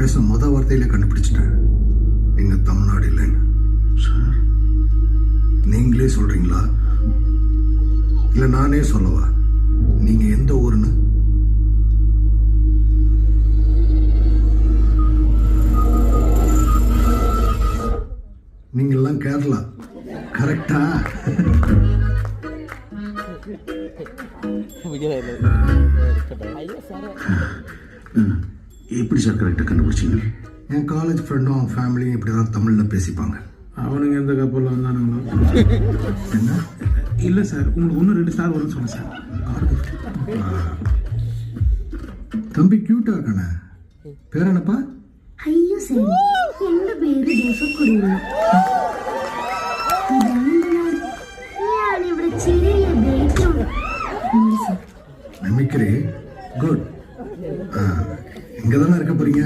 பேச வார்த்தையிலே கண்டுபிடிச்சிட்டேன். நீங்க தமிழ்நாடு இல்லைன்னு. சார், நீங்களே சொல்றீங்களா இல்ல நானே சொல்லவா? நீங்க எந்த ஊருன்னு? நீங்கெல்லாம் கேரளா. கரெக்டா? எப்படி சார் கரெக்டாக கண்டுபிடிச்சிங்க? என் காலேஜ் ஃப்ரெண்டும் அவன் ஃபேமிலியும் இப்படி தான் தமிழில் பேசிப்பாங்க. அவனுங்க எந்த கப்பலில் வந்தானுங்களோ. என்ன? இல்லை சார், உங்களுக்கு ஒன்று 2 ஸ்டார் வரும்னு சொன்னேன் சார். தம்பி கியூட்டா இருக்கானே, பேர் என்னப்பா? അയ്യോ സർ എന്റെ പേര് ദേവക്കുടിയാണ്. ഞാനിവിടെ ചെറിയ ബ്രേക്കിലുണ്ട്. Mimicry good. இங்கே தானே இருக்க போறீங்க?